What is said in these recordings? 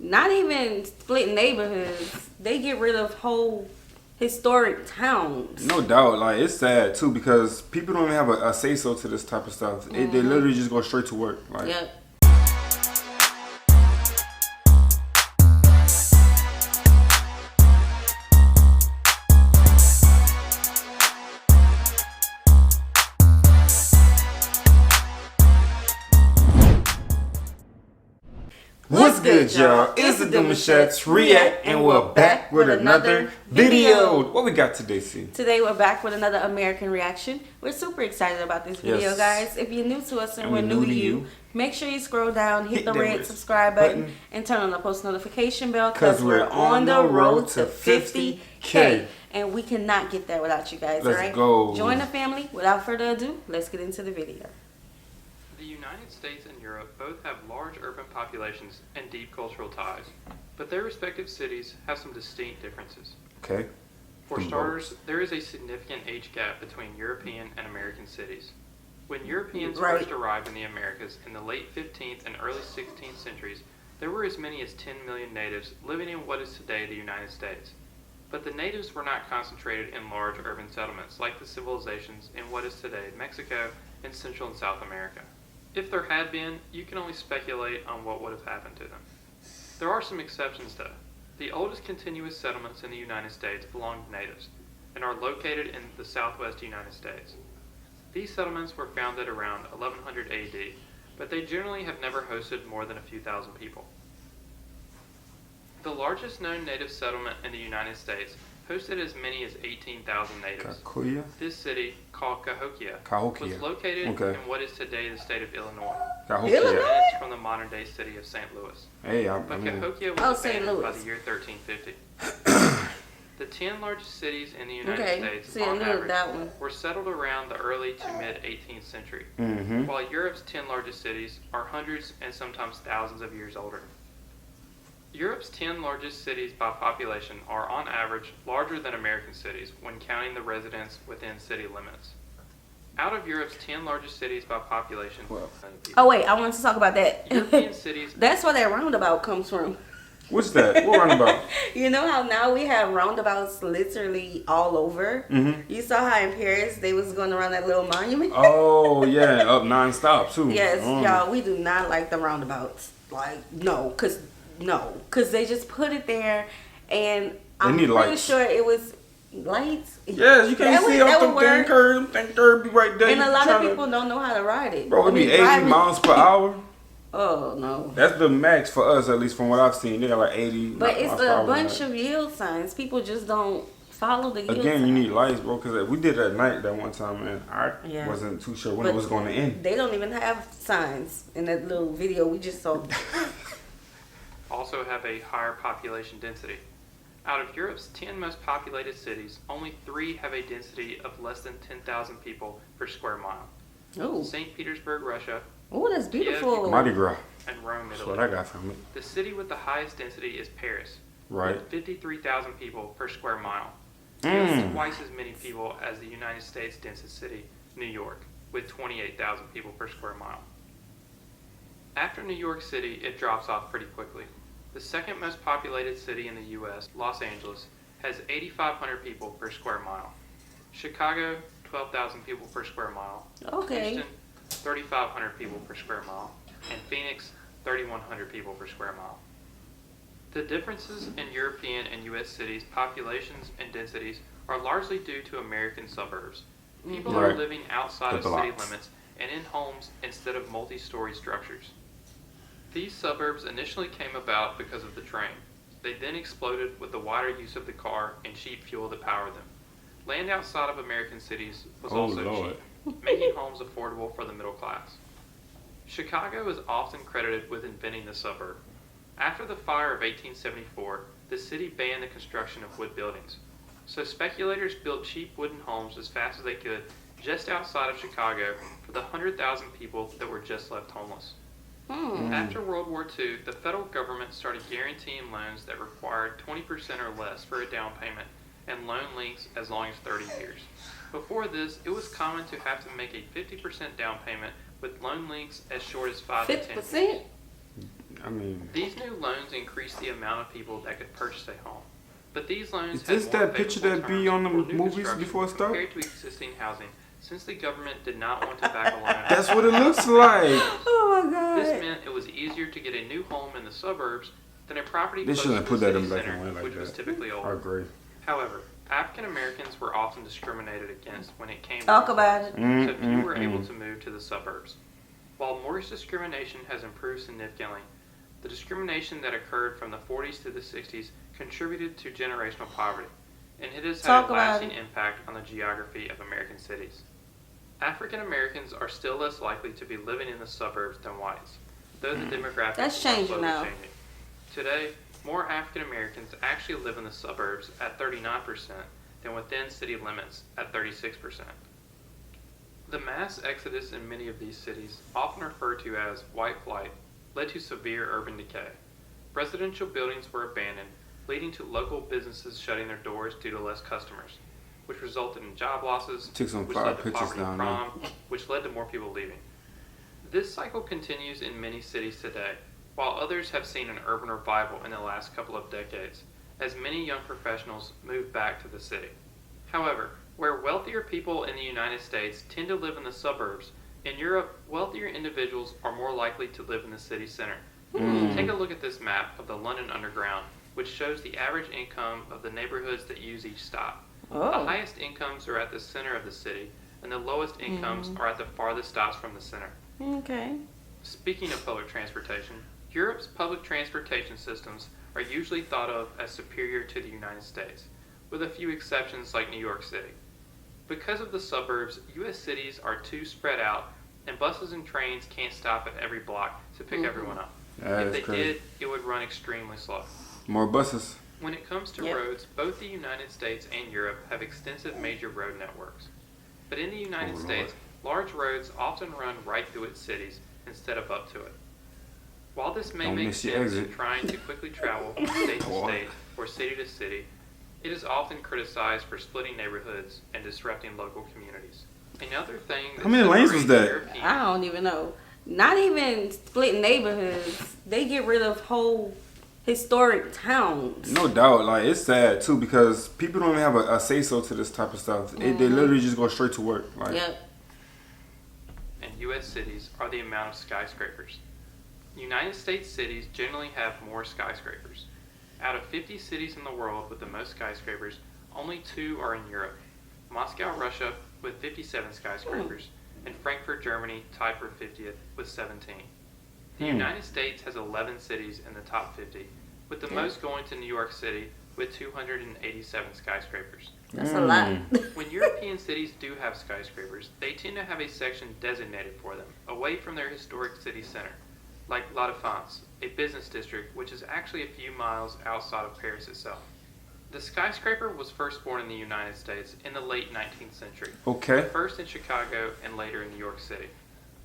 not even splitting neighborhoods. They get rid of whole historic towns. No doubt. Like, it's sad, too, because people don't even have a say-so to this type of stuff. They literally just go straight to work. Like, Yep. What's good, y'all? It's the Demouchets React, and we're back with another video. What we got today, C? Today we're back with another American reaction. We're super excited about this video, Yes. guys. If you're new to us and And we're we're new to you, make sure you scroll down, hit the red subscribe button, and turn on the post notification bell because we're on the road to 50K. And we cannot get there without you guys, Let's alright? go. Join the family. Without further ado, let's get into the video. The United States and Europe both have large urban populations and deep cultural ties, but their respective cities have some distinct differences. Okay. For starters, there is a significant age gap between European and American cities. When Europeans first arrived in the Americas in the late 15th and early 16th centuries, there were as many as 10 million natives living in what is today the United States. But the natives were not concentrated in large urban settlements like the civilizations in what is today Mexico and Central and South America. If there had been, you can only speculate on what would have happened to them. There are some exceptions though. The oldest continuous settlements in the United States belong to natives and are located in the southwest United States. These settlements were founded around 1100 AD, but they generally have never hosted more than a few thousand people. The largest known native settlement in the United States hosted as many as 18,000 natives. Cahokia? This city, called Cahokia, Cahokia. was located Okay. in what is today the state of Illinois. Cahokia. Illinois? Minutes from the modern-day city of St. Louis. Hey, But Cahokia Oh, was St. abandoned by Louis. the year 1350. The 10 largest cities in the United Okay, States, see, I on knew average, that one. were settled around the early to mid-18th century, Mm-hmm. while Europe's 10 largest cities are hundreds and sometimes thousands of years older. Europe's 10 largest cities by population are on average larger than American cities when counting the residents within city limits. Out of Europe's 10 largest cities by population, Oh wait, I wanted to talk about that. European cities. That's where that roundabout comes from. What's that? What roundabout? You know how now we have roundabouts literally all over? Mm-hmm. You saw how in Paris they was going around that little monument? Oh, yeah, up non-stop, too. Yes, y'all, we do not like the roundabouts. Like, no, cause they just put it there, and I'm need pretty lights. sure it was lights. Yeah, you can't see off them thing curve. Them thing curve be right there. And a You lot of tryna- people don't know how to ride it. Bro, it be 80 driving- miles per hour. Oh no. That's the max for us, at least from what I've seen. They got like 80. But it's miles per a hour bunch max. of yield signs. People just don't follow the yield Again, signs. you need lights, bro, because we did it at night that one time, and I Yeah. wasn't too sure when But it was going to end. They don't even have signs in that little video we just saw. Also have a higher population density. Out of Europe's 10 most populated cities, only 3 have a density of less than 10,000 people per square mile. Oh, St. Petersburg, Russia, oh, that's beautiful. Mardi Gras. and Rome, That's Italy. what I got from it. The city with the highest density is Paris, Right. with 53,000 people per square mile. Nearly Mm. twice as many people as the United States' densest city, New York, with 28,000 people per square mile. After New York City, it drops off pretty quickly. The second most populated city in the U.S., Los Angeles, has 8,500 people per square mile. Chicago, 12,000 people per square mile. Okay. Houston, 3,500 people per square mile. And Phoenix, 3,100 people per square mile. The differences in European and U.S. cities' populations and densities are largely due to American suburbs. People are Right. living outside The of city blocks. limits and in homes instead of multi-story structures. These suburbs initially came about because of the train. They then exploded with the wider use of the car and cheap fuel that powered them. Land outside of American cities was Oh, also Lord. cheap, making homes affordable for the middle class. Chicago is often credited with inventing the suburb. After the fire of 1874, the city banned the construction of wood buildings. So speculators built cheap wooden homes as fast as they could just outside of Chicago for the 100,000 people that were just left homeless. After World War II, the federal government started guaranteeing loans that required 20% or less for a down payment and loan lengths as long as 30 years. Before this, it was common to have to make a 50% down payment with loan lengths as short as 5 to 10 years. 50%? I mean, these new loans increased the amount of people that could purchase a home. But these loans is this had more that picture favorable that be terms on the for new movies construction before it start? compared to existing housing, since the government did not want to back a loan. That's what it looks like. Oh my God. This meant it was easier to get a new home in the suburbs than a property They close shouldn't to put the that city in black center, and white like which was that. typically I older. agree. However, African Americans were often discriminated against when it came Talk to about it. so few were able to move to the suburbs. While mortgage discrimination has improved significantly, the discrimination that occurred from the 40s to the 60s contributed to generational poverty, and it has had a lasting impact on the geography of American cities. African Americans are still less likely to be living in the suburbs than whites, though the demographics That's are changing slowly now. changing. Today, more African Americans actually live in the suburbs at 39% than within city limits at 36%. The mass exodus in many of these cities, often referred to as white flight, led to severe urban decay. Residential buildings were abandoned, leading to local businesses shutting their doors due to less customers, which resulted in job losses, Took some which fire led to pictures poverty down and crime, which led to more people leaving. This cycle continues in many cities today, while others have seen an urban revival in the last couple of decades, as many young professionals move back to the city. However, where wealthier people in the United States tend to live in the suburbs, in Europe, wealthier individuals are more likely to live in the city center. Take a look at this map of the London Underground, which shows the average income of the neighborhoods that use each stop. The highest incomes are at the center of the city, and the lowest incomes are at the farthest stops from the center. Okay. Speaking of public transportation, Europe's public transportation systems are usually thought of as superior to the United States, with a few exceptions like New York City. Because of the suburbs, U.S. cities are too spread out, and buses and trains can't stop at every block to pick everyone up. If they did, it would run extremely slow. More buses. When it comes to roads, both the United States and Europe have extensive major road networks. But in the United States, large roads often run right through its cities instead of up to it. While this may make sense in trying to quickly travel from state to state or city to city, it is often criticized for splitting neighborhoods and disrupting local communities. Another thing that how many lanes was that? I don't even know. Not even splitting neighborhoods. They get rid of whole historic towns. No doubt. Like, it's sad too because people don't even have a say-so to this type of stuff. They literally just go straight to work. Like, and U.S. cities are the amount of skyscrapers. United States cities generally have more skyscrapers. Out of 50 cities in the world with the most skyscrapers, only 2 are in Europe. Moscow, Russia, with 57 skyscrapers, and Frankfurt, Germany, tied for 50th with 17. The United States has 11 cities in the top 50, with the most going to New York City with 287 skyscrapers. That's a lot. When European cities do have skyscrapers, they tend to have a section designated for them, away from their historic city center, like La Défense, a business district which is actually a few miles outside of Paris itself. The skyscraper was first born in the United States in the late 19th century. Okay. First in Chicago and later in New York City.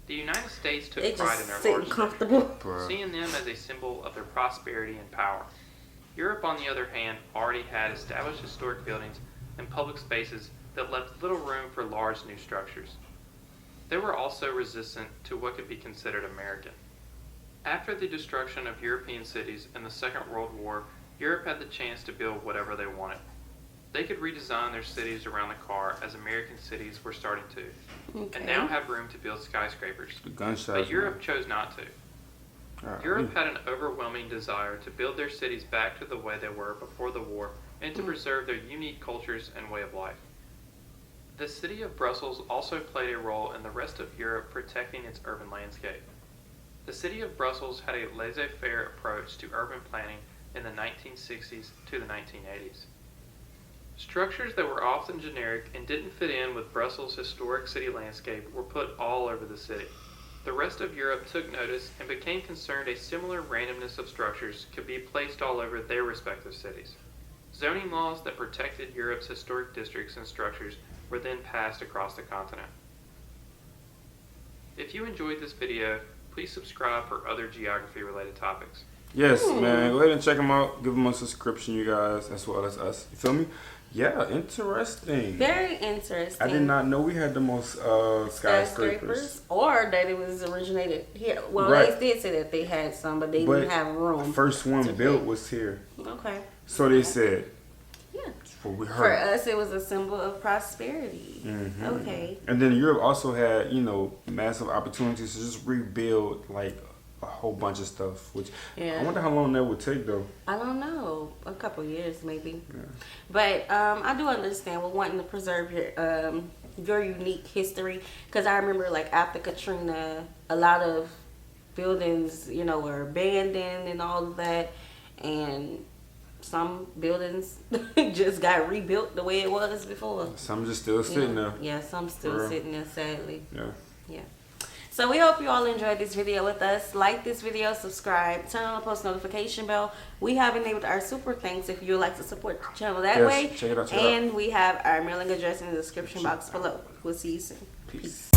The United States took They pride just in their sitting large comfortable. seeing them as a symbol of their prosperity and power. Europe, on the other hand, already had established historic buildings and public spaces that left little room for large new structures. They were also resistant to what could be considered American. After the destruction of European cities in the Second World War, Europe had the chance to build whatever they wanted. They could redesign their cities around the car as American cities were starting to, and now have room to build skyscrapers. But Europe chose not to. Europe had an overwhelming desire to build their cities back to the way they were before the war and to preserve their unique cultures and way of life. The city of Brussels also played a role in the rest of Europe protecting its urban landscape. The city of Brussels had a laissez-faire approach to urban planning in the 1960s to the 1980s. Structures that were often generic and didn't fit in with Brussels' historic city landscape were put all over the city. The rest of Europe took notice and became concerned a similar randomness of structures could be placed all over their respective cities. Zoning laws that protected Europe's historic districts and structures were then passed across the continent. If you enjoyed this video, please subscribe for other geography-related topics. Yes, man. Go ahead and check them out. Give them a subscription, you guys, as well as us. You feel me? Yeah, interesting. Very interesting. I did not know we had the most skyscrapers. Or that it was originated here. Well, Right. they did say that they had some, but they didn't have room. The first one built was here. Okay. So they said. Yeah. What we heard. For us, it was a symbol of prosperity. Mm-hmm. Okay. And then Europe also had, massive opportunities to just rebuild like a whole bunch of stuff. Which I wonder how long that would take though. I don't know, a couple years maybe. Yeah. But I do understand we're wanting to preserve your unique history, because I remember like after Katrina, a lot of buildings, were abandoned and all of that, and some buildings just got rebuilt the way it was before. Some just still sitting there. Yeah, some still sitting there, sadly. Yeah. So we hope you all enjoyed this video with us. Like this video, subscribe, turn on the post notification bell. We have enabled our super thanks if you would like to support the channel that way. Check it out. And we have our mailing address in the description box below. We'll see you soon. Peace.